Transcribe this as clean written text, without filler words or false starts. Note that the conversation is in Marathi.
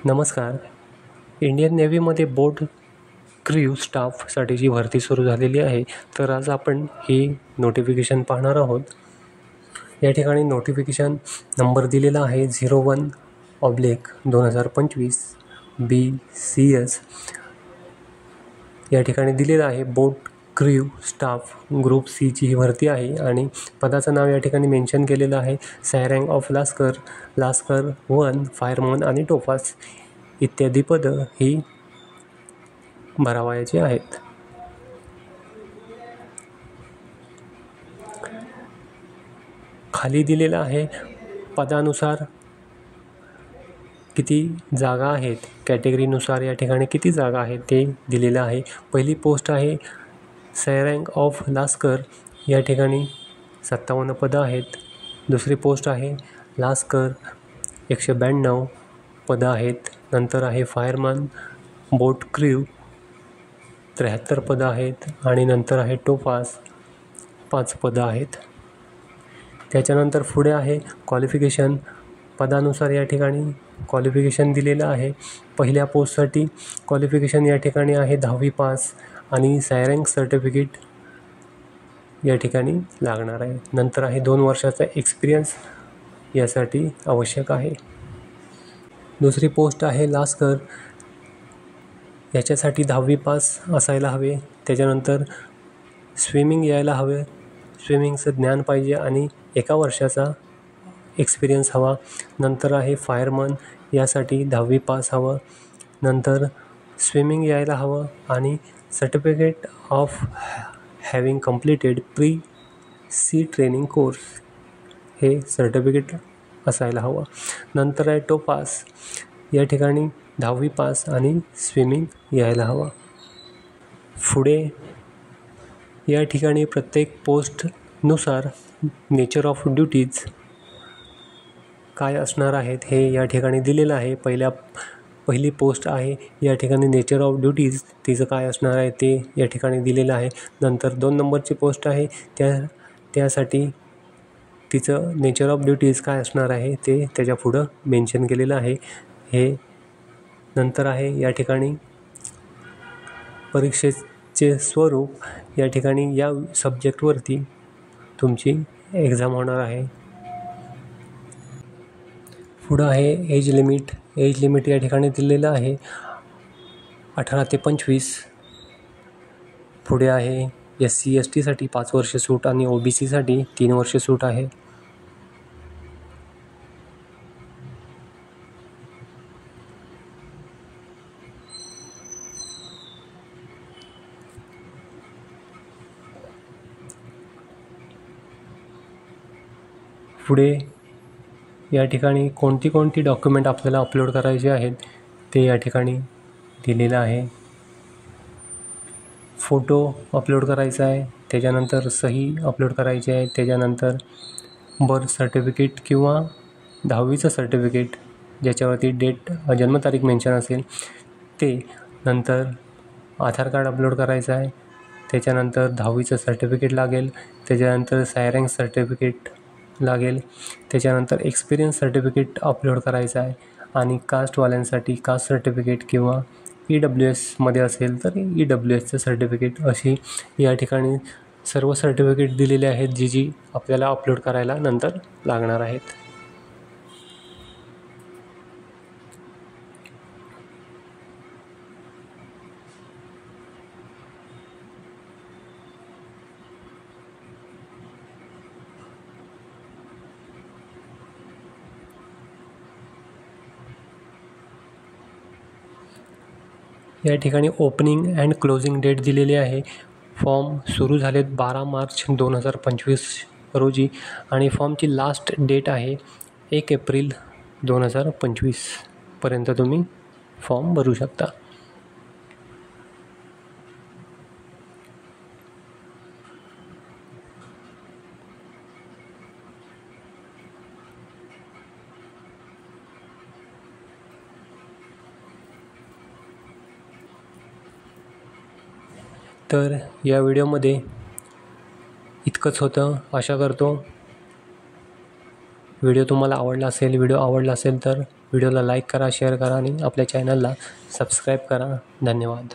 नमस्कार. इंडियन नेव्हीमध्ये बोट क्रू स्टाफसाठीची भरती सुरू झालेली आहे. तर आज आपण ही नोटिफिकेशन पाहणार आहोत. या ठिकाणी नोटिफिकेशन नंबर दिलेला आहे 01/2025 BCS. या ठिकाणी दिलेलं आहे बोट क्रू स्टाफ ग्रुप सीची ही भरती आहे आणि पदाचं नाव या ठिकाणी मेन्शन केलेलं आहे. रँक ऑफ लास्कर 1, फायरमन आणि टोपास इत्यादी पदं ही भरावयाची आहेत. खाली दिलेलं आहे पदानुसार किती जागा आहेत, कॅटेगरीनुसार या ठिकाणी किती जागा आहेत ते दिलेलं आहे. पहिली पोस्ट आहे रँक ऑफ लास्कर, या ठिकाणी 57 पदं आहेत. दुसरी पोस्ट आहे लास्कर, 192 पदं आहेत. नंतर आहे फायरमन बोट क्रू, 73 पदं आहेत. आणि नंतर आहे टोपास, 5 पदं आहेत. त्याच्यानंतर पुढे आहे क्वालिफिकेशन. पदानुसार या ठिकाणी क्वालिफिकेशन दिलेलं आहे. पहिल्या पोस्टसाठी क्वालिफिकेशन या ठिकाणी आहे 10वी पास आणि रँक सर्टिफिकेट या ठिकाणी लागणार आहे. नंतर आहे 2 वर्षाचा एक्सपिरियन्स यासाठी आवश्यक आहे. दुसरी पोस्ट आहे लास्कर, याच्यासाठी 10वी पास असायला हवे. त्याच्यानंतर स्विमिंग यायला हवे, स्विमिंगचं ज्ञान पाहिजे आणि 1 वर्षाचा एक्सपिरियन्स हवा. नंतर आहे फायरमन, यासाठी 10वी पास हवं. नंतर स्विमिंग यायला हवं आणि certificate of having completed pre-C training course हे सर्टिफिकेट असायला हवं. नंतर आहे टोपास, या ठिकाणी 10वी पास आणि स्विमिंग यायला हवं. पुढे या ठिकाणी प्रत्येक पोस्टनुसार नेचर ऑफ ड्युटीज काय असणार आहेत हे या ठिकाणी दिलेलं आहे. पहिली पोस्ट आहे, या ठिकाणी नेचर ऑफ ड्युटीज तिचं काय असणार आहे ते या ठिकाणी दिलेलं आहे. नंतर 2 नंबरची पोस्ट आहे, त्यासाठी तिचं नेचर ऑफ ड्युटीज काय असणार आहे ते त्याच्या पुढं मेन्शन केलेलं आहे. हे नंतर आहे या ठिकाणी परीक्षेचे स्वरूप, या ठिकाणी या सब्जेक्टवरती तुमची एक्झाम होणार आहे. पुढं आहे एज लिमिट या ठिकाणी दिलेलं आहे 18 ते 25. पुढे आहे SC STसाठी 5 वर्ष सूट आणि OBCसाठी 3 वर्ष सूट आहे. पुढे या ठिकाणी कोणती डॉक्युमेंट आपल्याला अपलोड करायचे आहेत ते या ठिकाणी दिलेलं आहे. फोटो अपलोड करायचा आहे, त्याच्यानंतर सही अपलोड करायची आहे, त्याच्यानंतर बर्थ सर्टिफिकेट किंवा 10वीचं सर्टिफिकेट ज्याच्यावरती डेट जन्मतारीख मेन्शन असेल ते, नंतर आधार कार्ड अपलोड करायचं आहे, त्याच्यानंतर 10वीचं सर्टिफिकेट लागेल, त्याच्यानंतर रँक सर्टिफिकेट लागेल, त्याच्यानंतर एक्सपिरियन्स सर्टिफिकेट अपलोड करायचं आहे आणि कास्टवाल्यांसाठी कास्ट सर्टिफिकेट किंवा EWSमध्ये असेल तर EWSचं सर्टिफिकेट, अशी या ठिकाणी सर्व सर्टिफिकेट दिलेले आहेत जी आपल्याला अपलोड करायला नंतर लागणार आहेत. या ठिकाणी ओपनिंग अँड क्लोजिंग डेट दिलेली आहे. फॉर्म सुरू झालेत 12 मार्च 2025 रोजी आणि फॉर्मची लास्ट डेट आहे 1 एप्रिल 2025 पर्यंत तुम्ही फॉर्म भरू शकता. तर या व्हिडिओमध्ये इतकंच होतं. आशा करतो व्हिडिओ तुम्हाला आवडला असेल, व्हिडिओ आवडला असेल तर व्हिडिओला लाईक करा, शेअर करा आणि आपल्या चॅनलला सबस्क्राईब करा. धन्यवाद.